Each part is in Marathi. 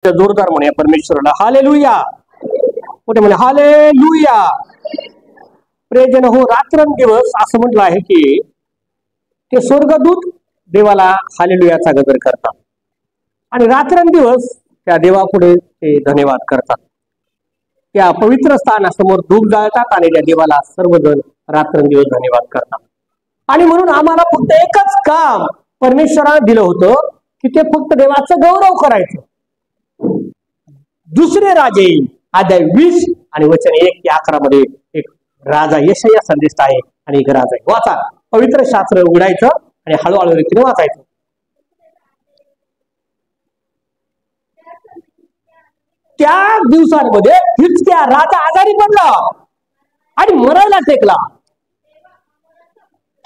जोरदार म्हणे परमेश्वराला हालेलुया. कुठे म्हणे हालेलुया. प्रियजन हो, रात्रंदिवस असं म्हटलं आहे की ते स्वर्गदूत देवाला हालेलुयाचा गजर करतात आणि रात्रंदिवस त्या देवापुढे ते धन्यवाद करतात. त्या पवित्र स्थानासमोर धूप जाळतात आणि त्या देवाला सर्वजण रात्रंदिवस धन्यवाद करतात. आणि म्हणून आम्हाला फक्त एकच काम परमेश्वराने दिलं होतं की ते फक्त देवाचं गौरव करायचं. दुसरे राजे अध्याय 20 आणि वचन 1 ते 11 मध्ये एक राजा यशाया संदेश आहे आणि एक राजा आहे. वाचा, पवित्र शास्त्र उघडायचं आणि हळूहळू रीतीने वाचायचं. त्या दिवसांमध्ये हिजकिय्या राजा आजारी पडला आणि मरायला टेकला.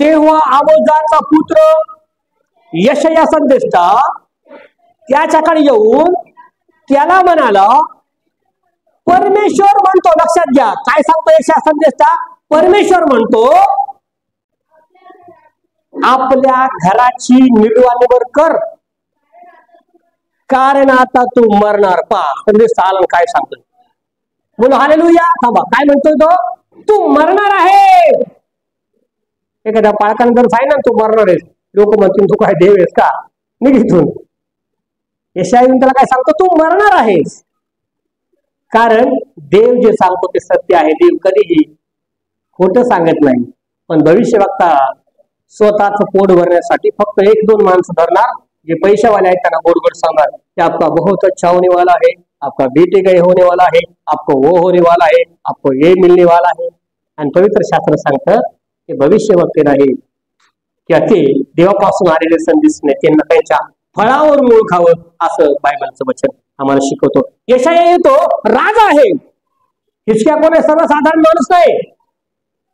तेव्हा आमोजाचा पुत्र यशाया संदेष्टा त्याच्याकडे येऊन त्याला म्हणाला, परमेश्वर म्हणतो, लक्षात घ्या काय सांगतो यशाया संदेष्टा, परमेश्वर म्हणतो आपल्या घराची निर्वाणीवर कर, कारण आता तू मरणार. पहा संदेश आला काय सांगतोय, बोलो हालेलुया. थांबा, काय म्हणतोय तो, तू मरणार आहे. एखाद्या पाळकाने जर सांगितलं तू मरणार आहेस, लोक म्हणतील तू काय देव आहेस का, निघितून. यशाया त्याला काय सांगतो, तू मरणार आहेस. कारण देव जे सांगतो ते सत्य आहे. देव कधीही खोटं सांगत नाही. पण भविष्यवक्ता स्वतःच पोट भरण्यासाठी फक्त 1-2 माणसं धरणार, जे पैशावाले आहेत त्यांना गोड सांगणार की आपका बहुत अच्छा होने वाला है, आपका बेटे का होने वाला है, आपको वो होने वाला है, आपको ये मिलने वाला है. आणि पवित्र शास्त्र सांगतं की भविष्यवक्ते नाही किंवा ते देवापासून आलेले संदेश नाही, त्यांना त्यांच्या फळावरून ओळखावं, असं बायबलचं वचन आम्हाला शिकवतो. यशाया येतो, राजा आहे. हिजकिय्या कोण आहे, सर्वसाधारण माणूस नाही.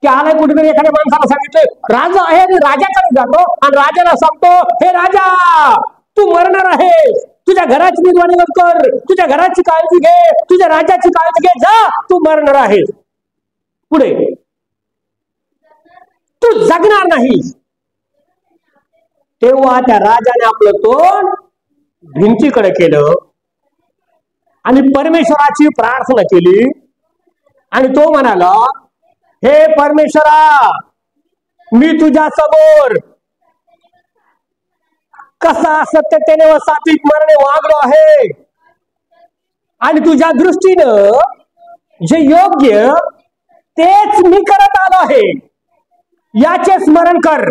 की आलाय कुठेतरी एखाद्या माणसाला सांगितलं राजा आहे आणि राजाकडे जातो आणि राजाला सांगतो, हे राजा तू मरणार आहेस, तुझ्या घराची निर्वाणी कर, तुझ्या घराची काळजी घे, तुझ्या राजाची काळजी घे, जा तू मरणार आहेस. पुढे तू जगणार नाहीस. तेव्हा त्या राजाने आपलं तोंड भिंतीकडे केलं आणि परमेश्वराची प्रार्थना केली आणि तो म्हणाला, हे परमेश्वरा, मी तुझ्या समोर कसा सत्यतेने व सात्विक मरणे वागलो आहे आणि तुझ्या दृष्टीनं जे योग्य तेच मी करत आलो आहे, याचे स्मरण कर.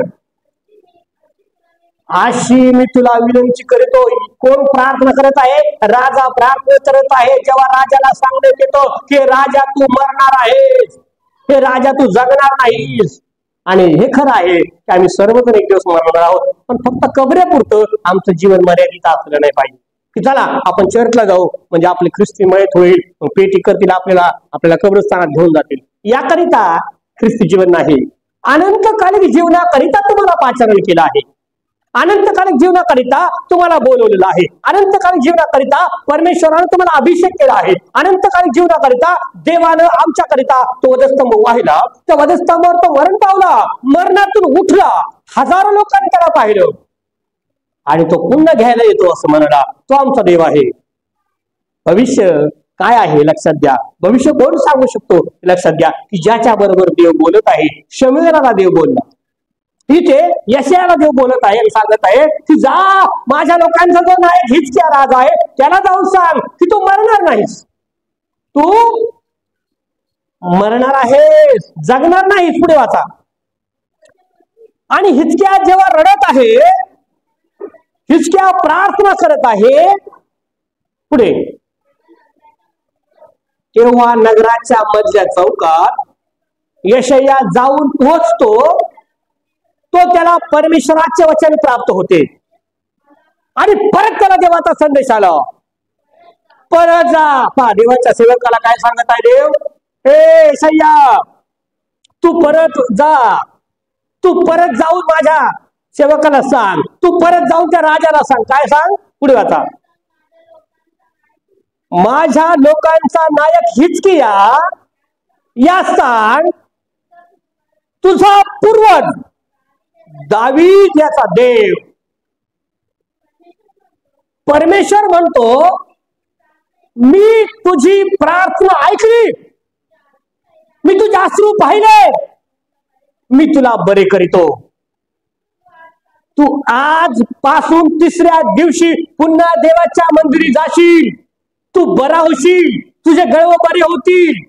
अशी मी तुला विनंती करतो. कोण प्रार्थना करत आहे, राजा प्रार्थना करत आहे. जेव्हा राजाला सांगण्यात येतो की राजा तू मरणार आहेस, हे राजा तू जगणार नाहीस. आणि हे खरं आहे की आम्ही सर्वजण एक दिवस मरणार आहोत, पण फक्त कबरेपुरतं आमचं जीवन मर्यादित असलं नाही पाहिजे. की चला आपण चर्चला जाऊ म्हणजे आपली ख्रिस्ती मयत होईल, पेटी करतील, आपल्याला कब्रस्थानात घेऊन जातील. याकरिता ख्रिस्ती जीवन नाही. अनंतकालिक जीवनाकरिता तुम्हाला पाचारण केलं आहे, अनंतकालिक जीवनाकरिता तुम्हाला बोलवलेलं आहे, अनंतकालिक जीवनाकरिता परमेश्वरानं तुम्हाला अभिषेक केला आहे, अनंतकालिक जीवनाकरिता देवानं आमच्याकरिता तो वधस्तंभ वाहिला. त्या वधस्तंभावर तो मरण पावला, मरणातून उठला, हजारो लोकांनी त्याला पाहिलं आणि तो पुन्हा घ्यायला येतो असं म्हणाला. तो आमचा देव आहे. भविष्य काय आहे लक्षात घ्या. भविष्य कोण सांगू शकतो लक्षात घ्या, की ज्याच्या बरोबर देव बोलत आहे. शमूएलाला देव बोलला, इथे यशायाला देव बोलत आहे आणि सांगत आहे की जा, माझ्या लोकांचा जो नायक हिजकिय्या राजा आहे त्याला जाऊन सांग की तू मरणार नाहीस, तू मरणार आहेस, जगणार नाहीस. पुढे वाचा. आणि हिजकिय्या जेव्हा रडत आहे, हिजकिय्या प्रार्थना करत आहे, पुढे तेव्हा नगराच्या मधल्या चौकात यशाया जाऊन पोहोचतो. तो त्याला परमेश्वराचे वचन प्राप्त होते आणि परत त्याला देवाचा संदेश आला, परत जा. पहा देवाच्या सेवकाला काय सांगत आहे देव, हे यशाया तू परत जा, तू परत जाऊन माझ्या सेवकाला सांग, तू परत जाऊन त्या राजाला सांग. काय सांग, पुढे वाचा. माझ्या लोकांचा नायक हिजकिय्या या सांग, तुझा पूर्वज दावीद याचा देव परमेश्वर म्हणतो मी तुझी प्रार्थना ऐकली, मी तुझे अश्रू पाहिले, मी तुला बरे करीतो. तू आजपासून 3ऱ्या दिवशी पुन्हा देवाच्या मंदिरी जाशील, तू बरा होशील, तुझे गळव बरे होतील.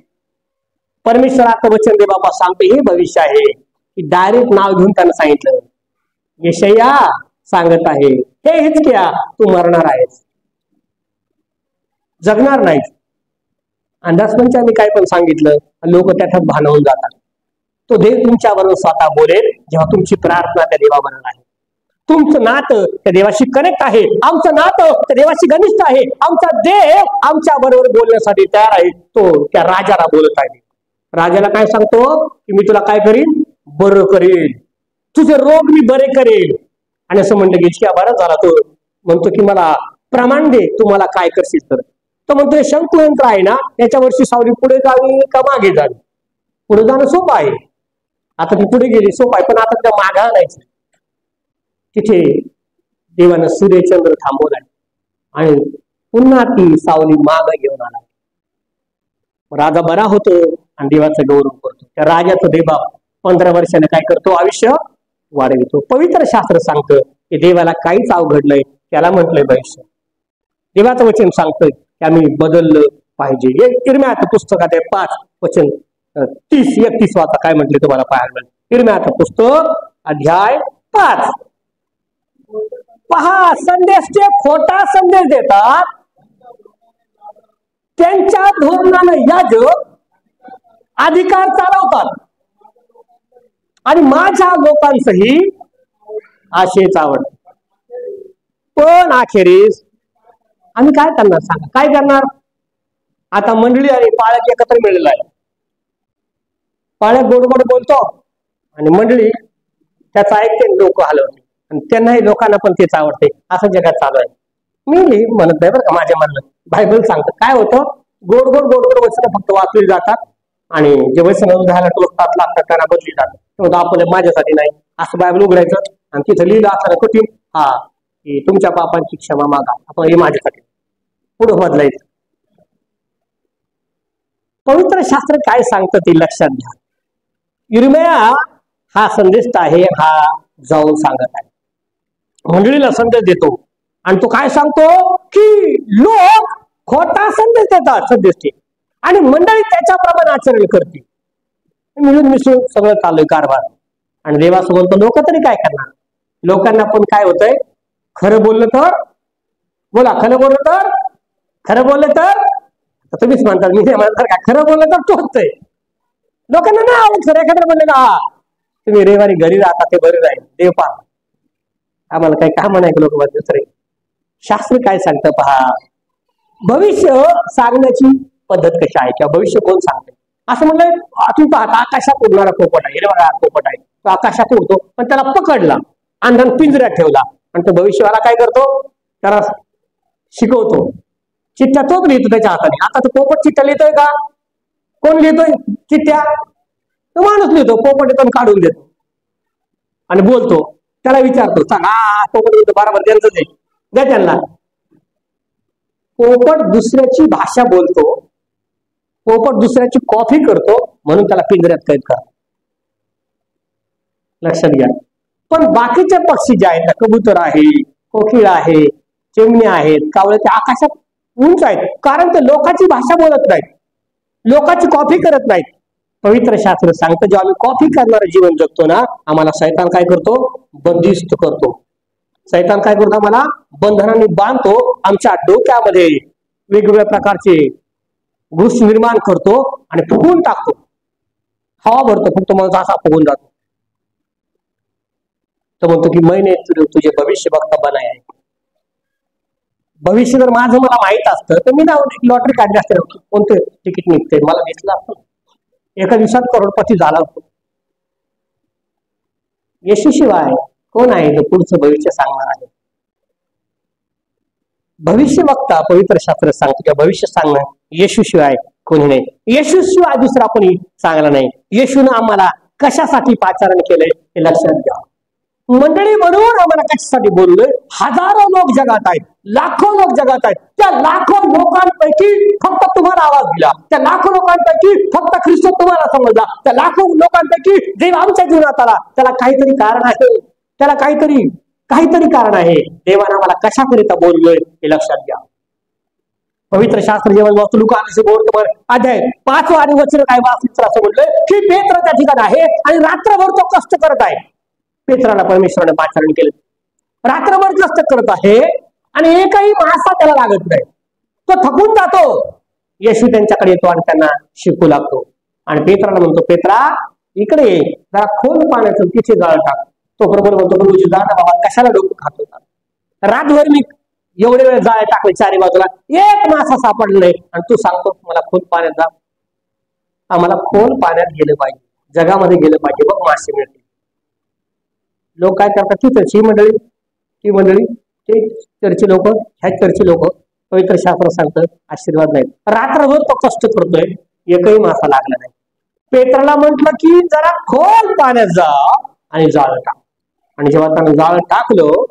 परमेश्वराचं वचन दे बाबा सांगते, हे भविष्य आहे की डायरेक्ट नाव घेऊन त्यानं सांगितलं. यशया सांगत आहे, हे हिजकिया तू मरणार आहेस, जगणार नाही. अंदाजपंचांनी काय पण सांगितलं, लोक त्याच्यात भानवून जातात. तो देव तुमच्याबरोबर स्वतः बोलेल जेव्हा तुमची प्रार्थना त्या देवाबरोबर आहे. तुमचं नातं त्या देवाशी कनेक्ट आहे, आमचं नातं त्या देवाशी घनिष्ठ आहे. आमचा देव आमच्या बरोबर बोलण्यासाठी तयार आहे. तो त्या राजाला बोलत आहे. राजाला काय सांगतो की मी तुला काय करीन, बरं करेल, तुझे रोग मी बरे करेल. आणि असं म्हणलं की इतक्या बरा झाला. तो म्हणतो की मला प्रमाण दे, तू मला काय करशील तर. तो म्हणतो शंकू यंत्र आहे ना, याच्या वर्षी सावली पुढे जावी का मागे जावी. पुढे जाणं सोपं आहे, आता ती पुढे गेली सोपं आहे, पण आता त्या मागा आणायचं. तिथे देवानं सूर्यचंद्र थांबवलाय आणि पुन्हा ती सावली माग घेऊन आला. राजा बरा होतो आणि देवाचा गौरव करतो. त्या राजाचं देवा 15 वर्षाने काय करतो, आयुष्य वाढवितो. पवित्र शास्त्र सांगतं की देवाला काहीच अवघड नाही, त्याला म्हटलंय भविष्य. देवाचं वचन सांगतंय की आम्ही बदललं पाहिजे. इर्म्याचं पुस्तकात 5 वचन 30-31 वाचा काय म्हटले तुम्हाला पाहायला मिळेल. इर्म्याचं पुस्तक अध्याय 5. पहा, संदेशचे खोटा संदेश देतात, त्यांच्या धोरणानं याजक अधिकार चालवतात आणि माझ्या लोकांचंही आशेच आवडत. पण अखेरीस आम्ही काय करणार सांगा, काय करणार. आता मंडळी आणि पाळक एकत्र मिळलेला आहे. पाळक गोड गोड बोलतो आणि मंडळी त्याचं ऐकते, लोक हलवते आणि त्यांनाही लोकांना पण तेच आवडते. असं जगात चालू आहे. मी म्हणत नाही बरं का, माझ्या म्हणणं बायबल सांगतं काय होतं, गोड गोड गोड गोड वचन फक्त वाचली जातात आणि जे वचन उद्याला टोचतात लागतात त्यांना बदली जातात. आपलं माझ्यासाठी नाही असं बायबल उघडायचं आणि तिथं लिहिलं असताना कठीण की तुमच्या पापांची क्षमा मागा, आपण हे माझ्यासाठी पुढे बदलायचं. पवित्र शास्त्र काय सांगतं ते लक्षात घ्या. इर्म्या हा संदेश आहे, हा जाऊन सांगत आहे, मंडळीला संदेश देतो आणि तो काय सांगतो की लोक खोटा संदेश देतात सध्याचे आणि मंडळी त्याच्याप्रमाणे आचरण करते. मिळून मिसळून सगळं चालू कारभार. आणि देवासं बोलतो लोक तरी काय करणार. लोकांना पण काय होतंय, खरं बोललं तर बोला, खरं बोललं तर, खरं बोललं तर तुम्हीच म्हणतात, मी म्हणतात का खरं बोललं तर टोचतंय. लोकांना ना आवडत खरं एखादं म्हणलं ना तुम्ही रविवारी घरी राहता ते बरे राहील, देव पहा. आम्हाला काही काम नाही लोक दुसरे. शास्त्र काय सांगतं पहा, भविष्य सांगण्याची पद्धत कशी आहे किंवा भविष्य कोण सांगते. असं म्हणलं तुम्ही पाहता आकाशात उडणारा पोपट आहे, बघा पोपट आहे, तो आकाशात उडतो, पण त्याला पकडला आणि पिंजऱ्यात ठेवला आणि तो भविष्यवाला काय करतो, त्याला शिकवतो, चिठ्ठ्या तोच लिहितो त्याच्या हाताने. आता तो पोपट चिठ्ठ्या लिहितोय का, कोण लिहितोय चिठ्ठ्या, तो माणूस लिहितो. पोपट येतो काढून देतो आणि बोलतो, त्याला विचारतो सांगा पोपट लिहितो बरोबर त्यांचं ते द्या त्यांना. पोपट दुसऱ्याची भाषा बोलतो, पोपट दुसऱ्याची कॉपी करतो, म्हणून त्याला पिंजऱ्यात कैद करा. लक्षात घ्या. पण बाकीचे पक्षी जे आहेत, कबूतर आहे, कोकिळ आहे, चिमण्या आहेत, कावळे, ते आकाशात उंच आहेत, कारण ते लोकांची भाषा बोलत नाहीत, लोकांची कॉपी करत नाहीत. पवित्र शास्त्र सांगतं जेव्हा आम्ही कॉपी करणारं जीवन जगतो ना, आम्हाला शैतान काय करतो, बंदिस्त करतो. शैतान काय करतो, आम्हाला बंधनांनी बांधतो, आमच्या डोक्यामध्ये वेगवेगळ्या प्रकारचे गोष्टी निर्माण करतो आणि फुगून टाकतो, हवा भरतो, फक्त माणूस असा फुगून जातो. तो म्हणतो की मैंने तुझे भविष्य बघता बनाय. भविष्य जर माझं मला माहित असतं तर मी ना लॉटरी काढली असते, कोणतं तिकीट निघते मला दिसलं असतं, एका दिवसात करोडपती झाला असतो. येशू शिवाय कोण आहे जो पुढचं भविष्य सांगणार आहे. भविष्य वक्ता पवित्र शास्त्र सांगतो किंवा भविष्य सांगणं येशू शिवाय कोणी नाही. येशू शिवाय दुसरा कोणी चांगला नाही. येशूनं आम्हाला कशासाठी पाचारण केलंय हे लक्षात घ्या. मंडळी म्हणून आम्हाला कशासाठी बोललोय, हजारो लोक जगात आहेत, लाखो लोक जगात आहेत, त्या लाखो लोकांपैकी पाहिला, त्या लाखो लोकांपैकी फक्त ख्रिस्त तुम्हाला समजला, त्या लाखो लोकांपैकी देव आमच्या जीवनात आला, त्याला काहीतरी कारण आहे, त्याला काहीतरी कारण आहे. देवानं मला कशाकरिता बोललोय हे लक्षात घ्या. पवित्र शास्त्र जेव्हा लुका अध्याय 5 आणि वचन काय वाचलं असं म्हटलंय की पेत्र त्या ठिकाणी आहे आणि रात्रभर तो कष्ट करत आहे. पेत्राला परमेश्वराने पाचारण केलं, रात्रभर कष्ट करत आहे आणि एकही मासा त्याला लागत नाही. तो थकून जातो. येशू त्यांच्याकडे येतो आणि त्यांना शिकू लागतो आणि पेत्राला म्हणतो, पेत्रा इकडे ये, जरा खोल पाण्याचं तिथे जाळ टाक. तो प्रभू म्हणतो, प्रभूची जाळ बाबा कशाला डोकं खात होता, रातभर मी एवढे वेळ जाळे टाकले चारी बाजूला, एक मासा सापडला नाही आणि तू सांगतो मला खोल पाण्यात जा. आम्हाला खोल पाण्यात गेलं पाहिजे, जगामध्ये गेलं पाहिजे, बघ मासे मिळतील. लोक काय करतात, ती मंडळी ते चर्ची लोक, ह्या चर्ची लोक, पवित्र शास्त्र सांगतं आशीर्वाद नाही. रात्रभर तो कष्ट करतोय, एकही मासा लागला नाही. पेत्राला म्हटलं की जरा खोल पाण्यात जा आणि जाळ टाक. आणि जेव्हा त्यानं जाळ टाकलं,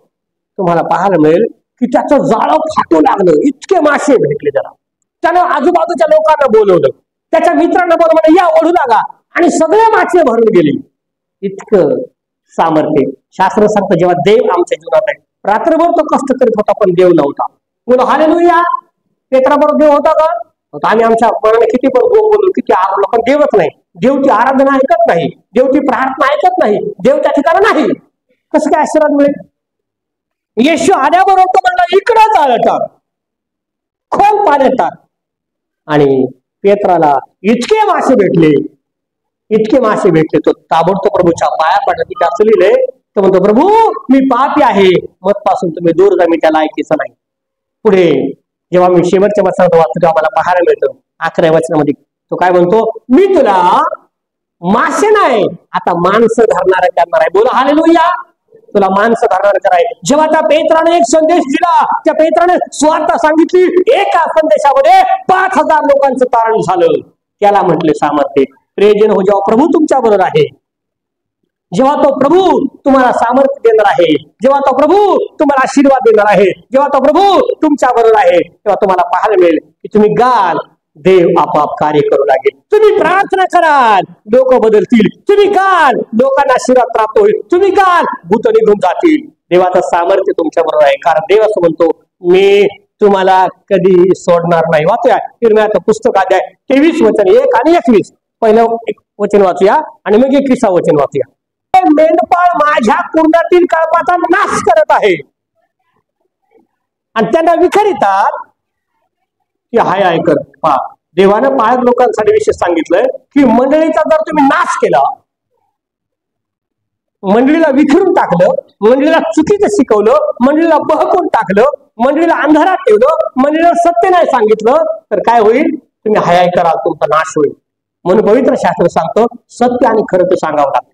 तुम्हाला पाहायला मिळेल की त्याचं जाळं फाटू लागलं, इतके मासे भेटले. त्याला त्यानं आजूबाजूच्या लोकांना बोलवलं, त्याच्या मित्रांना बोलवलं, या ओढू लागा, आणि सगळे मासे भरून गेले. इतकं सामर्थ्य. शास्त्र सांगतं जेव्हा देव आमच्या जीवनात आहे, रात्रभर तो कष्ट करीत होता पण देव नव्हता. बोलो हालेलुया. पेत्राबरोबर देव होता का? आम्ही आमच्या मनाने किती पण बोललो, किती आरवलो, पण देवच नाही. देवची आराधना ऐकत नाही, देवची प्रार्थना ऐकत नाही, देव त्या ठिकाणी नाही. कसं काय आशीर्वाद मिळेल? येशू आल्याबरोबर तो म्हणला, इकडं जाळ टाक, खोल पाण्यात टाक. आणि पेत्राला इतके मासे भेटले, तो ताबडतोब प्रभूच्या पाया पडला. तिथे असं लिहिलंय, तो म्हणतो, प्रभू मी पापी आहे, मधपासून तुम्ही दूर जा, मी त्याला ऐकायचं नाही. पुढे जेव्हा मी शेवटच्या वचनात वाचतो तेव्हा मला पाहायला मिळतं 11व्या वचनामध्ये तो काय म्हणतो, मी तुला मासे नाही आता माणसं धरणारा करणार आहे. बोला हालेलुया. तुला माणसं धरणार कराय. जेव्हा त्या पेत्राने एक संदेश दिला, त्या पेत्राने स्वार्थ सांगितली, एका संदेशामध्ये 5000 लोकांचं तारण झालं. त्याला म्हटले सामर्थ्य. प्रियजन हो, जेव्हा प्रभू तुमच्या बरोबर आहे, जेव्हा तो प्रभू तुम्हाला सामर्थ्य देणार आहे, जेव्हा तो प्रभू तुम्हाला आशीर्वाद देणार आहे, जेव्हा तो प्रभू तुमच्या बरोबर आहे, तेव्हा तुम्हाला पाहायला मिळेल की तुम्ही गाल, देव आपोआप कार्य करू लागेल. तुम्ही प्रार्थना कराल, लोक बदलतील. तुम्ही गाल, लोकांना आशीर्वाद प्राप्त होईल. तुम्ही गाल, भूत निघून जातील. देवाचं सामर्थ्य तुमच्या बरोबर आहे, कारण देव असं म्हणतो, मी तुम्हाला कधी सोडणार नाही. वाचूया इर्मियाचं पुस्तक अध्याय 23 वचन 1 आणि 21. पहिलं एक वचन वाचूया आणि मग 21 वचन वाचूया. मेंढपाळ माझ्या कुंडातील कळपाचा नाश करत आहे आणि त्यांना विखरितात की हाय ऐकत. पहा, देवानं पाळक लोकांसाठी विशेष सांगितलंय की मंडळीचा जर तुम्ही नाश केला, मंडळीला विखरून टाकलं, मंडळीला चुकीचं शिकवलं, मंडळीला बहकून टाकलं, मंडळीला अंधारात ठेवलं, मंडळीला सत्य नाही सांगितलं, तर काय होईल? तुम्ही हाय कराल, तुमचा नाश होईल. म्हणून पवित्र शास्त्र सांगतो सत्य आणि खरं ते सांगावं लागतं.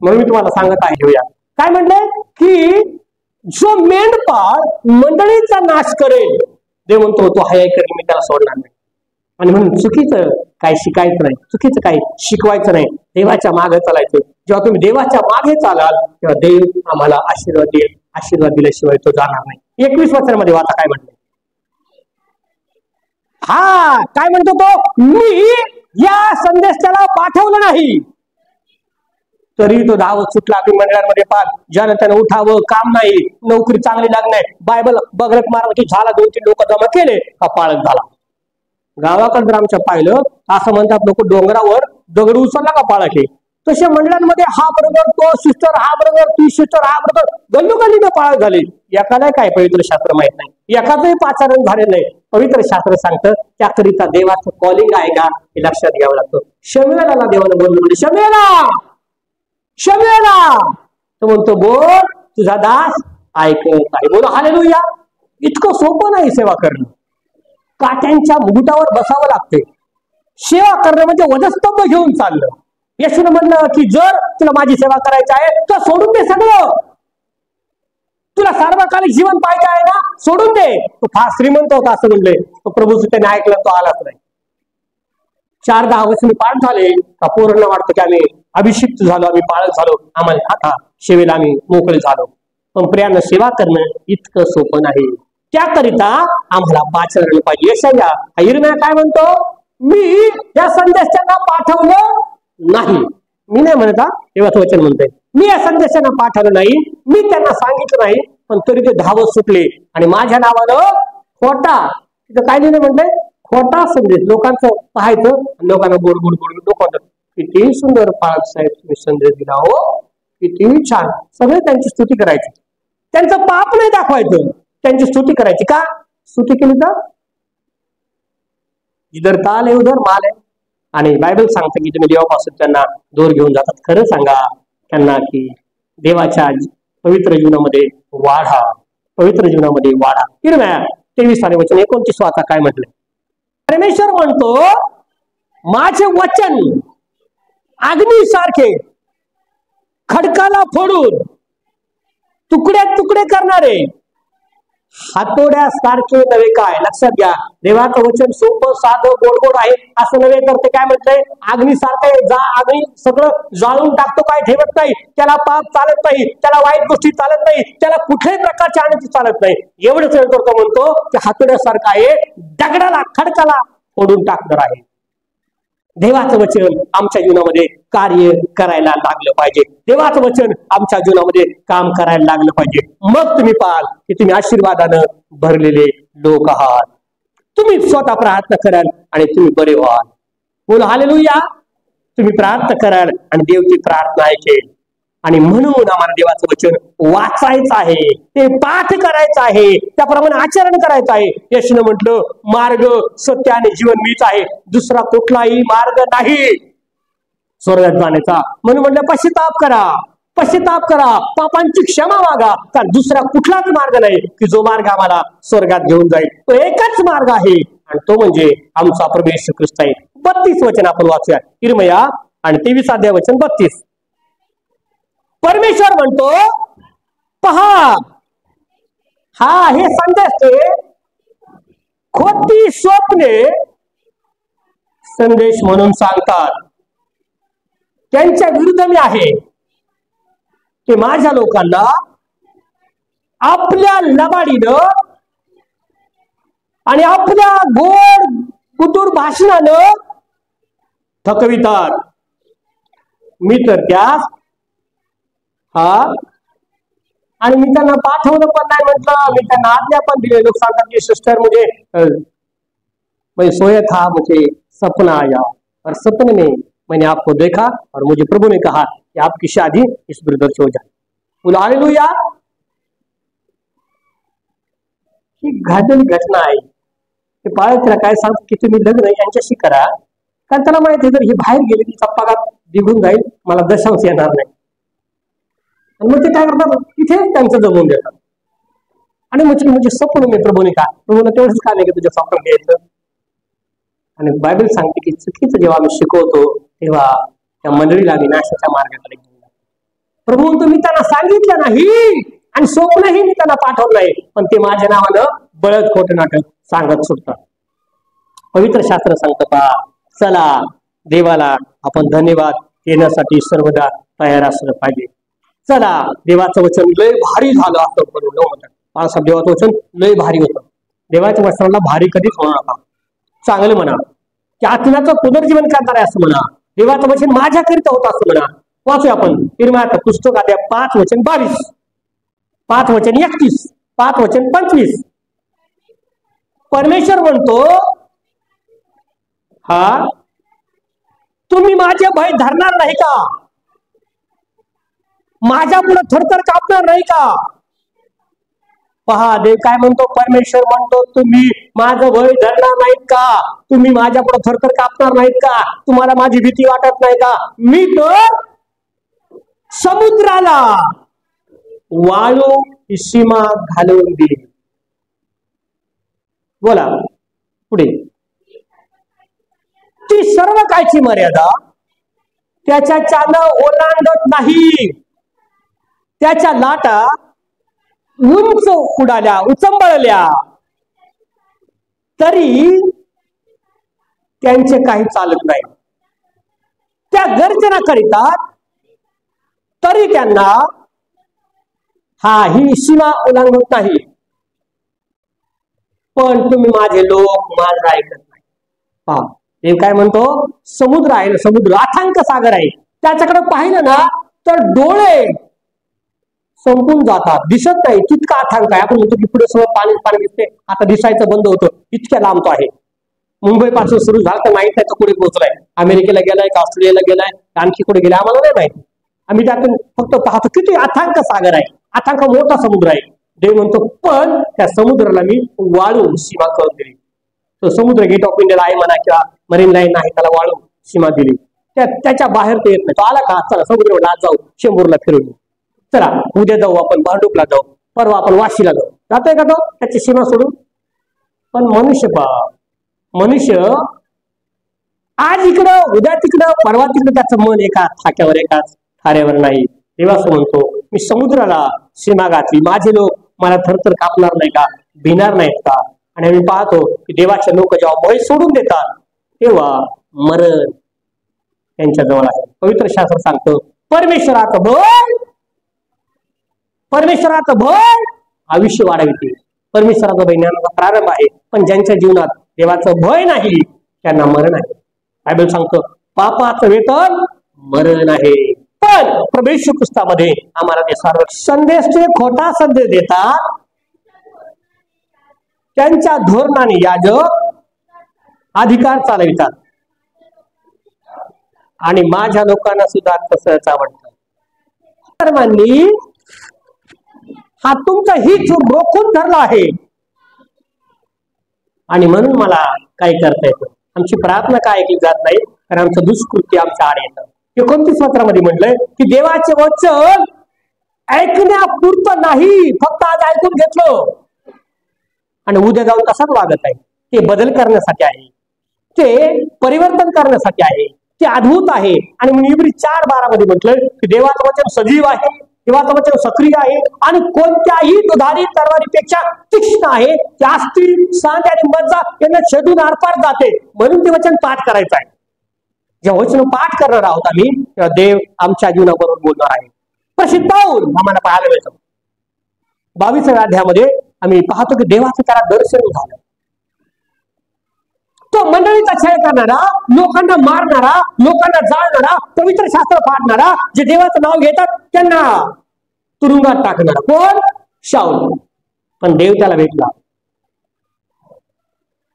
म्हणून मी तुम्हाला सांगत आहे, घेऊया काय म्हणलंय की जो मेंढपाळ मंडळीचा नाश करेल, देव म्हणतो तो हाय करेल, मी त्याला सोडणार नाही. आणि म्हणून चुकीचं काय शिकायचं नाही, चुकीचं काय शिकवायचं नाही, देवाच्या मागे चालायचं. जेव्हा तुम्ही देवाच्या मागे चालाल तेव्हा देव आम्हाला आशीर्वाद देईल. आशीर्वाद दिल्याशिवाय तो जाणार नाही. 21 वचनामध्ये वाचा काय म्हणतो. हा काय म्हणतो तो, मी या संदेश त्याला पाठवलं नाही तरी तो धावत सुटला. मंडळांमध्ये पाच ज्यानं त्यानं उठावं, काम नाही, नोकरी चांगली लागणार, बायबल बगरत मारलं की झाला, 2-3 लोक जमा केले का पाळत झाला. गावाकडे जर आमच्या पाहिलं असं म्हणतात लोक, डोंगरावर दगड उचलला का पाळत. तसे मंडळांमध्ये हा बरोबर तो सिस्टर, हा बरोबर ती सिस्टर, हा बरोबर गल्लोगल्लीनं पाळत झाली. एखादा काय पवित्र शास्त्र माहित नाही, एखादंही पाचारण झाले नाही. पवित्र शास्त्र सांगतं त्याकरिता देवाचं कॉलिंग आहे का हे लक्षात घ्यावं लागतं. शमूएलाला देवानं बोललं, म्हणजे शमूएला तो म्हणतो, बोल, तुझा दास ऐकत आहे. बोल हालेलुया. इतकं सोपं नाही सेवा करणं, काट्यांच्या मुकुटावर बसावं लागते. सेवा करणं म्हणजे वधस्तंभ घेऊन चाललं. येशूने म्हणलं की जर तुला माझी सेवा करायची आहे तर सोडून दे सगळं. तुला सार्वकालिक जीवन पाहिजे आहे ना, सोडून दे. तो फार श्रीमंत होता असं म्हणले. तो प्रभूचं त्याने ऐकलं, तो आलाच नाही. 4-10 वर्ष पाठ झाले का पोरांना वाटतं की आम्ही अभिषिक्त झालो, आम्ही पाळत झालो, आम्हाला आता सेवेला आम्ही मोकळे झालो. पण प्रियानं सेवा करणं इतकं सोपं नाही. त्याकरिता आम्हाला पाचारण पाहिजे. यशाया इर्मिया काय म्हणतो, मी या संदेश त्यांना पाठवलं नाही. मी नाही म्हणत हा, देवाचं वचन म्हणतंय मी या संदेशांना पाठवलं नाही, मी त्यांना सांगितलं नाही, पण तरी ते धावत सुटले आणि माझ्या नावानं खोटा, तिथं काय लिहिलं म्हटलंय, खोटा संदेश लोकांचं पाहायचं, लोकांना गोड गोड गोड लोक किती सुंदर पाळत साहेब तुम्ही संदेश दिला हो, किती छान. सगळे त्यांची स्तुती करायची, त्यांचं पाप नाही दाखवायचं, त्यांची स्तुती करायची. का स्तुती केली तर इधर ताल आहे उधर माल आहे. आणि बायबल सांगतं की तुम्ही देवापासून त्यांना दूर घेऊन जातात. खरं सांगा त्यांना की देवाच्या पवित्र जीवनामध्ये वाढा, पवित्र जीवनामध्ये वाढा. इर्म्या 23 वचन 29 वाचा काय म्हटलंय. परमेश्वर म्हणतो माझे वचन अग्नीसारखे खडकाला फोडून तुकडे तुकडे करणारे हातोड्यासारखे नव्हे. काय लक्षात घ्या, देवाचं वचन सोपं साधं गोड गोड आहे असं नव्हे, तर ते काय म्हणतंय अग्नीसारखं अग्नी सगळं जाळून टाकतो, काय ठेवत नाही, त्याला पाप चालत नाही, त्याला वाईट गोष्टी चालत नाही, त्याला कुठल्याही प्रकारची अनर्थ चालत नाही. एवढंच करतो म्हणतो की हातोड्यासारखं आहे, दगडाला खडकाला फोडून टाकणार आहे. देवाचं वचन आमच्या जीवनामध्ये कार्य करायला लागलं पाहिजे, देवाचं वचन आमच्या जीवनामध्ये काम करायला लागलं पाहिजे. मग तुम्ही पाहाल की तुम्ही आशीर्वादानं भरलेले लोक आहात. तुम्ही स्वतः प्रार्थना कराल आणि तुम्ही बरे व्हाल. बोला हालेलुया. तुम्ही प्रार्थना कराल आणि देव ती प्रार्थना ऐकेल. आणि म्हणून आम्हाला देवाचं वचन वाचायचं आहे, ते पाठ करायचं आहे, त्याप्रमाणे आचरण करायचं आहे. यशनं म्हटलं मार्ग सत्य आणि जीवन मीच आहे, दुसरा कुठलाही मार्ग नाही स्वर्गात जाण्याचा. म्हणून म्हटलं पश्चाताप करा, पश्चाताप करा, पापांची क्षमा मागा, कारण दुसरा कुठलाच मार्ग नाही की जो मार्ग आम्हाला स्वर्गात घेऊन जाईल. तो एकच मार्ग आहे आणि तो म्हणजे आमचा प्रभू येशू ख्रिस्त आहे. 32 वचन आपण वाचूया, इर्मया आणि 23 वचन 32. परमेश्वर म्हणतो पहा, हा हे संदेश ते खोटी स्वप्ने संदेश म्हणून सांगतात, त्यांच्या विरुद्ध मी आहे. ते माझ्या लोकांना आपल्या लबाडीनं आणि आपल्या गोड कुतूर भाषणानं थकवितात. मी तर त्यास आणि मी त्यांना पाठवलं पण नाही म्हटलं, मी त्यांना आज्ञा पण दिले. लोक सांगतात की सिस्टर मुझे सोया था, मुझे सपना आया और सपने में मैंने आपको देखा और मुझे प्रभु ने कहा कि आपकी शादी इस ब्रदर से हो जाए. बोला हालेलुया. ही घडलेली घटना आहे. ते पाळतीला काय सांगतो की तुम्ही लग्न यांच्याशी करा, कारण त्याला माहिती जर ही बाहेर गेली तिचा पगार निघून जाईल, मला दशांश येणार नाही. आणि मग ते काय करतात, तिथे त्यांचं जमवून देतात. आणि म्हणजे स्वप्न मी प्रभूने का, प्रभूने तेवढंच का नाही की तुझ्या स्वप्न घ्यायचं. आणि बायबल सांगते की चुकीचं जेव्हा आम्ही शिकवतो तेव्हा त्या मंडळीला आम्ही नाशाच्या मार्गाकडे घेऊन जातो. प्रभू तुम्ही त्यांना सांगितलं नाही आणि स्वप्नही मी त्यांना पाठवलं नाही, पण ते माझ्या नावानं बळद खोटं नाटक सांगत सुटतात. पवित्र शास्त्र सांगतं पहा, चला देवाला आपण धन्यवाद देण्यासाठी सर्वदा तयार असलं पाहिजे. चला देवाचं वचन लय भारी झालं असं म्हणून म्हणतात. बाळासाहेब देवाचं वचन लय भारी होतं. देवाच्या वचनाला भारी कधीच म्हणू नका, चांगलं म्हणा, की आत्म्याचं पुनर्जीवन करणार आहे असं म्हणा. देवाचं वचन माझ्याकरिता होतं असं म्हणा. वाचूया आपण इर्म्याचं पुस्तक आता 5 वचन 22, 5 वचन 31, 5 वचन 25. परमेश्वर म्हणतो हा तुम्ही माझे भय धरणार नाही का, माझ्या पुढे थरथर कापणार नाही का. पहा देव काय म्हणतो, परमेश्वर म्हणतो तुम्ही माझं भय धरणार नाहीत का, तुम्ही माझ्या पुढे थरथर कापणार नाहीत का, तुम्हाला माझी भीती वाटत नाही का. मी तर समुद्राला वाळू ही सीमा घालवून दिली. बोला पुढे. ती सर्व कायची मर्यादा त्याच्या चालं ओलांडत नाही, त्याच्या लाटा उंच उडाल्या उचंबळल्या तरी त्यांचे काही चालत नाही. त्या गर्जना करीतात तरी त्यांना ही सीमा ओलांडत नाही. पण तुम्ही माझे लोक माझं ऐकत नाही. देव काय म्हणतो, समुद्र आहे ना, समुद्र अथांग सागर आहे, त्याच्याकडे पाहिलं ना तर डोळे संपून जातात, दिसत नाही, तितका अथांग आहे. आपण म्हणतो की पुढे सगळं पाणी पाणी दिसते, आता दिसायचं बंद होतं, इतक्या लांब तो आहे. मुंबई पासून सुरू झालं तर माहित नाही तो कुठे पोहोचलाय, अमेरिकेला गेलाय का ऑस्ट्रेलियाला गेलाय, आणखी कुठे गेलाय आम्हाला नाही माहिती. आम्ही त्यातून फक्त पाहतो किती अथांग सागर आहे, अथांग मोठा समुद्र आहे. देव म्हणतो पण त्या समुद्राला मी वाळून सीमा करून दिली. तो समुद्र गेट ऑफ इंडियाला आहे म्हणा किंवा मरीन लाईन आहे, त्याला वाळून सीमा दिली. त्याच्या बाहेर ते येत नाही. तो आला का, चला समुद्राला आज जाऊ, शेंबूरला फिरून, चला उद्या जाऊ आपण भांडुपला जाऊ, परवा आपण वाशीला जाऊ, जातोय का तो त्याची सीमा सोडून? पण मनुष्य आज इकडं उद्या तिकडं परवा तिकडं, त्याचं मन एका थाक्यावर एकाच थाऱ्यावर नाही. देवा असं म्हणतो, मी समुद्राला सीमा घातली, माझे लोक मला थरथर कापणार नाही का, भिणार नाहीत का? आणि आम्ही पाहतो की देवाचे लोक जेव्हा भय सोडून देतात तेव्हा मरण त्यांच्या जवळ आहे. पवित्र शास्त्र सांगतं परमेश्वराचं भय आयुष्य वाढविते. परमेश्वराचा भय ज्ञानाचा प्रारंभ आहे, पण ज्यांच्या जीवनात देवाचं भय नाही त्यांना मरण आहे. बायबल सांगतं पापाचं वेतन मरण आहे. पण प्रभू येशू ख्रिस्तामध्ये आम्हाला ते सर्व संदेश, ते खोटा संदेश देतात, त्यांच्या धोरणाने याजक अधिकार चालवितात, आणि माझ्या लोकांना सुद्धा तसंच आवडतं. धर्मांनी हा तुमचा हित रोखून धरला आहे, आणि म्हणून मला काही करता येतं. आमची प्रार्थना काय ऐकली जात नाही, कारण आमचं दुष्कृत्य आमच्या आड येतं. 29 पत्रामध्ये म्हटलंय की देवाचे वचन ऐकण्यापुरतं नाही, फक्त आज ऐकून घेतलं आणि उद्या जाऊन तसाच वागत आहे. ते बदल करण्यासाठी आहे, ते परिवर्तन करण्यासाठी आहे, ते अद्भुत आहे. आणि इब्री 4:12 मध्ये म्हटलंय की देवाचं वचन सजीव आहे, देवाचं वचन सक्रिय आहे आणि कोणत्याही दुधारी तलवारीपेक्षा तीक्ष्ण आहे, ते अस्थिर सांध आणि मज्जा यांना छेदून आरपार जाते. म्हणून ते वचन पाठ करायचं आहे. जेव्हा वचन पाठ करणार आहोत आम्ही, तेव्हा देव आमच्या जीवनाबरोबर बोलणार आहे. प्रसिद्ध पाऊल आम्हाला पाहायला मिळतं. 22व्या अध्यायामध्ये आम्ही पाहतो की देवाचं त्याला दर्शन झालं. तो मंडळीचा छळ करणारा, लोकांना मारणारा, लोकांना जाळणारा, पवित्र शास्त्र फाडणारा, जे देवाचं नाव घेतात त्यांना तुरुंगात टाकणारा कोण? शाऊल. पण देव त्याला भेटला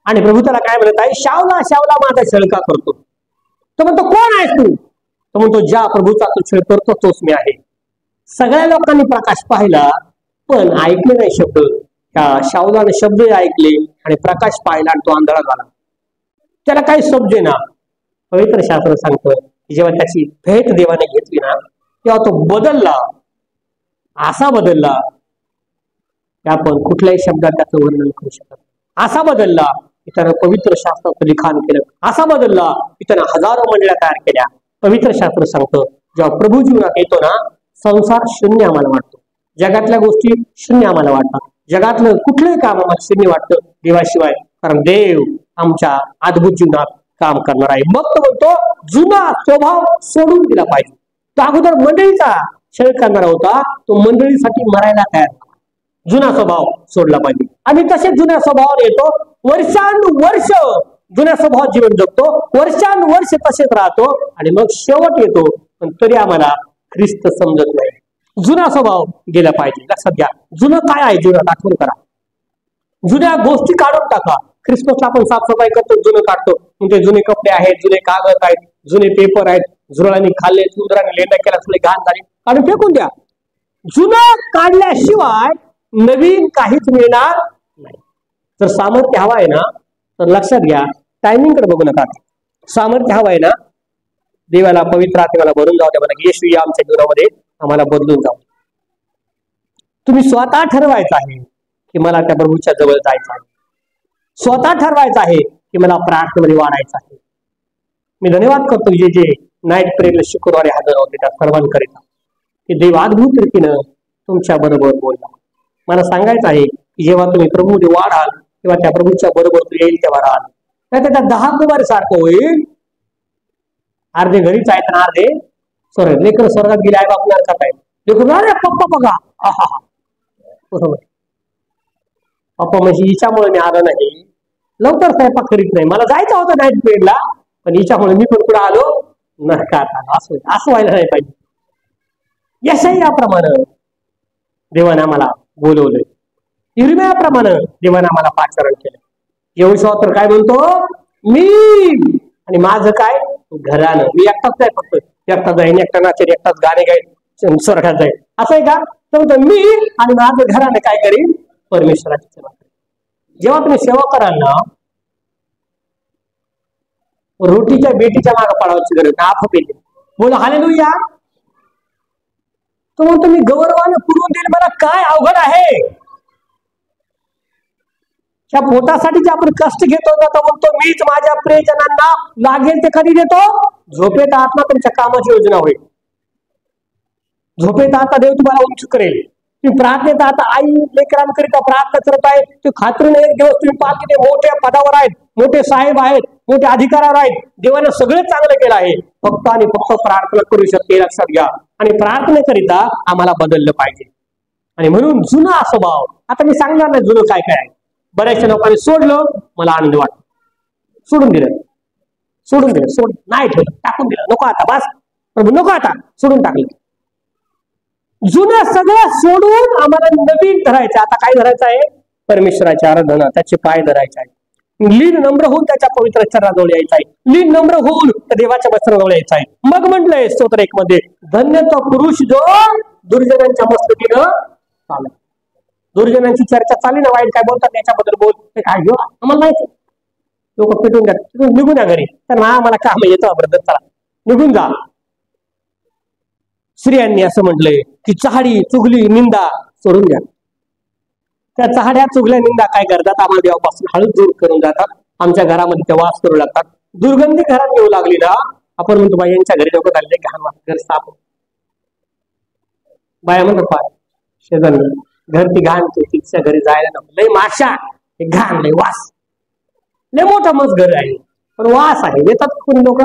आणि प्रभू त्याला काय म्हणत आहे, शाऊला शाऊला माझा छळ का करतो? तो म्हणतो कोण आहेस तू? तो म्हणतो ज्या प्रभूचा तू छळ करतो तोच मी आहे. सगळ्या लोकांनी प्रकाश पाहिला पण ऐकले नाही शब्द. त्या शाऊलाने शब्द ऐकले आणि प्रकाश पाहिला आणि तो आंधळा झाला. त्याला काही समजे ना. पवित्र शास्त्र सांगतं जेव्हा त्याची भेट देवाने घेतली ना तेव्हा तो बदलला, असा बदलला की आपण कुठल्याही शब्दात त्याचं वर्णन करू शकत. असा बदलला की त्यानं पवित्र शास्त्राचं लिखाण केलं. असा बदलला की त्यानं हजारो मंडळ्या तयार केल्या. पवित्र शास्त्र सांगतं जेव्हा प्रभू जीवनात येतो ना, संसार शून्य आम्हाला वाटतो, जगातल्या गोष्टी शून्य आम्हाला वाटतात, जगातलं कुठलंही काम आम्हाला शून्य वाटतं देवाशिवाय, कारण देव आमच्या अद्भुत जीवनात काम करणार आहे. मग तो म्हणतो जुना स्वभाव सोडून दिला पाहिजे. तो अगोदर मंडळीचा छळ करणारा होता, तो मंडळीसाठी मरायला तयार. जुना स्वभाव सोडला पाहिजे. आम्ही तसेच जुन्या स्वभावाने येतो, वर्षानुवर्ष जुन्या स्वभावात जीवन जगतो, वर्षानुवर्ष तसेच राहतो आणि मग शेवट येतो पण तरी आम्हाला ख्रिस्त समजत नाही. जुना स्वभाव गेला पाहिजे. लक्षात घ्या, जुनं काय आहे जीवनात आठवण करा. जुन्या गोष्टी काढून टाका. ख्रिसमसला आपण साफसफाई करतो, जुनं काढतो, म्हणजे जुने कपडे आहेत, जुने कागद आहेत, जुने पेपर आहेत, झुरळांनी खाल्ले, उंदरांनी लेंड्या केला, सगळे घाण झाले, काढून फेकून द्या. जुनं काढल्याशिवाय नवीन काहीच मिळणार नाही. जर सामर्थ्य हवा आहे ना तर लक्षात घ्या, टायमिंग कडे बघू नका. सामर्थ्य हवा आहे ना, देवाला पवित्र आत्म्याला भरून जाऊ द्या, म्हणा येशू या आमच्या जीवनामध्ये, आम्हाला बदलून जाऊ. तुम्ही स्वतः ठरवायचं आहे की मला त्या प्रभूच्या जवळ जायचं आहे. स्वतः ठरवायचं आहे की मला प्रार्थनेमध्ये वाढायचं आहे. मी धन्यवाद करतो जे जे नाईट प्रेयरला शुक्रवारी हजर होते त्या सर्वांकरिता की देव अद्भुत रीतीनं तुमच्या बरोबर बोलला. मला सांगायचं आहे की जेव्हा तुम्ही प्रभूमध्ये वाढाल तेव्हा त्या प्रभूच्या बरोबर तू येईल तेव्हा राहाल. नाही त्या 10 कुमार सारखं होईल. अर्धे घरीच आहेत ना अर्धे स्वर्गात. लेकर स्वर्गात गेले आई बाप नरकात आहेत. लेकर अरे पप्पा बघा, आहा बरोबर पप्पा म्हणजे हिच्यामुळे मी आलो नाही, लवकर स्वयंपाक करीत नाही, मला जायचं होतं नाईट प्रेयरला पण हिच्यामुळे मी पण कुठं आलो नरकात आलो. असं व्हायला नाही पाहिजे. यशाही याप्रमाणे देवाने आम्हाला बोलवलंय, इर्म्याप्रमाणे देवाने आम्हाला पाचारण केलं. यहोशुआ तर काय म्हणतो, मी आणि माझं काय घरानं, मी एकटाच नाही, फक्त एकटा जाईन, एकटा नाचेन, एकटाच गाणे गाईन, स्वर्गात जाईल असं आहे का? तर मी आणि माझं घराने काय करीन, परमेश्वराची सेवा करीन. जेव्हा तुम्ही सेवा कराल ना, रोटीच्या बेटीच्या मागे पडायची गरज नाही. आप बोला हालेलुया. तो म्हणतो मी गौरवानं पुरवून देईल, मला काय अवघड आहे. त्या पोटासाठी जे आपण कष्ट घेतो ना, तो म्हणतो मीच माझ्या प्रियजनांना लागेल ते कधी देतो, झोपेत आत्मा तुमच्या कामाची योजना होईल. झोपेत आता देव तुम्हाला उंच करेल. तुम्ही प्रार्थनेत आता आई लेकरांकरिता प्रार्थना करत आहे, ते खात्रीने एक दिवस तुम्ही पाहते ते मोठ्या पदावर आहेत, मोठे साहेब आहेत, मोठे अधिकारावर आहेत. देवाने सगळं चांगलं केलं आहे, फक्त आणि फक्त प्रार्थना करू शकते, लक्षात घ्या. आणि प्रार्थनेकरिता आम्हाला बदललं पाहिजे. आणि म्हणून जुना स्वभाव, आता मी सांगणार नाही जुनं काय काय आहे. बऱ्याचशा लोकांनी सोडलं, मला आनंद वाटतो. सोडून दिलं नाही ठेवलं, टाकून दिलं, नको आता बस, नको आता, सोडून टाकलं. जुनं सगळं सोडून आम्हाला नवीन धरायचं. आता काय धरायचं आहे, परमेश्वराची आराधना, त्याचे पाय धरायचे आहे. लीन नम्र होऊन त्याच्या पवित्र चरणाजवळ यायचं आहे. लीन नम्र होऊन देवाच्या वस्त्राजवळ यायचं आहे. मग म्हटलंय स्तोत्र 1 मध्ये, धन्य तो पुरुष जो दुर्जनांच्या मस्तकीनं चालत. दुर्जनांची चर्चा चालली ना, वाईट काय बोलतात त्याच्याबद्दल बोल, ते काय घेऊ आम्हाला माहिती. लोक पेटून जातात, निघून या घरी, तर आम्हाला काम येतो ब्रदर, चला निघून जा. स्त्रियांनी असं म्हटलंय की चहाडी चुगली निंदा सोडून द्या. त्या चहाड्या चुगल्या निंदा काय करतात, आम्हाला देवापासून हळूच दूर करून जातात. आमच्या घरामध्ये ते वास करू लागतात. दुर्गंधी घरात येऊ लागली ना, आपण म्हणतो बाई यांच्या घरी नको झाले, घाण वास, घर साफ. बाया म्हणतो पाय शेजारी घर ती घाण, तिच्या घरी जायला नको, लय माशा, घाण, लय वास, लय मोठं मस्त घर आहे पण वास आहे. येतात कोणी लोक,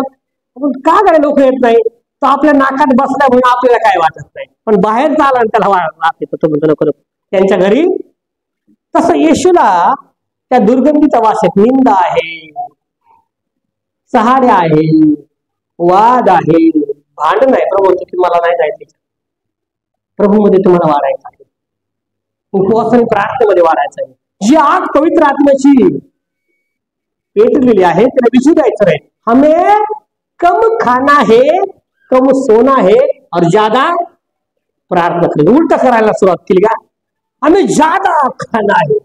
का काय लोक येत नाही, तो आपल्या नाकात बसला म्हणून आपल्याला काय वाटत नाही, पण बाहेर चालला आणि त्याला वास येतो, तो म्हणतो नको त्यांच्या घरी. तसं येशूला त्या दुर्गंधीचा वास आहे, निंदा आहे, चहाड्या आहे, वाद आहे, भांडण आहे. प्रभू म्हणतो की मला नाही जायचं, प्रभू मध्ये तुम्हाला वाढायचं आहे, उपवास आणि प्रार्थनेमध्ये वाढायचं आहे. जी आग पवित्र आत्म्याची पेटलेली आहे त्याला विझू द्यायचं नाही. हमें कम खाना है, कम सोना है और ज्यादा प्रार्थना करें. उलट करायला सुरुवात केली का, हमें ज्यादा खाना है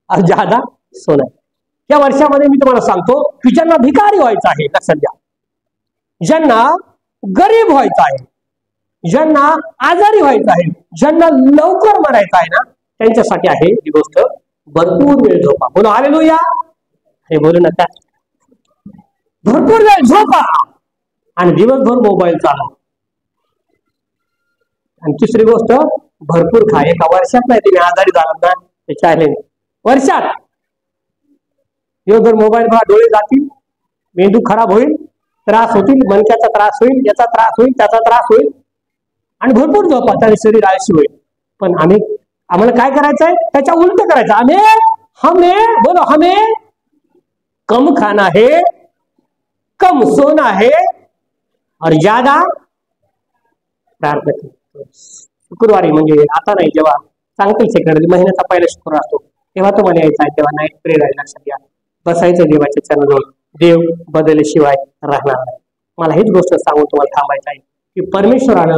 और ज्यादा सोना है. या वर्षामध्ये मी तुम्हाला सांगतो की ज्यांना भिकारी व्हायचं आहे, लक्षात घ्या, ज्यांना गरीब व्हायचं आहे, ज्यांना आजारी व्हायचं आहे, ज्यांना लवकर मरायचं आहे ना, त्यांच्यासाठी आहे ही गोष्ट, भरपूर वेळ झोपा. बोलो हालेलुया. हे बोलू नका, भरपूर वेळ झोपा आणि दिवसभर मोबाईल चालवा. आणि तिसरी गोष्ट, भरपूर खा. एका वर्षात नाही तुम्ही आजारी झालात ना, ते चॅलेंज वर्षात दिवसभर मोबाईल बघा, डोळे जातील, मेंदू खराब होईल, त्रास होतील, मणक्याचा त्रास होईल, याचा त्रास होईल, त्याचा त्रास होईल, आणि भरपूर झोपा, त्याने शरीर आळशी होईल. पण आम्हाला काय करायचंय, त्याच्या उलट करायचं. हमें कम खाना है, कम सोना है और ज्यादा प्रार्थना. शुक्रवारी म्हणजे आता नाही, जेव्हा सांगतील सेक्रेटरी महिन्याचा पहिला शुक्रवार असतो तेव्हा तुम्हाला यायचं आहे, तेव्हा नाईट प्रेयर आहे, लक्षात घ्या. बसायचं देवाच्या चरणाजवळ, देव बदलल्याशिवाय राहणार नाही. मला हीच गोष्ट सांगून तुम्हाला थांबायचं आहे की परमेश्वरानं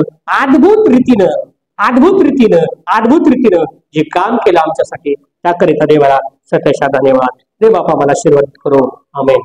अद्भुत रीतीनं जे काम केलं आमच्यासाठी, त्याकरिता देवाला सतशा धन्यवाद. देव बापा मला आशीर्वाद करो. आमेन.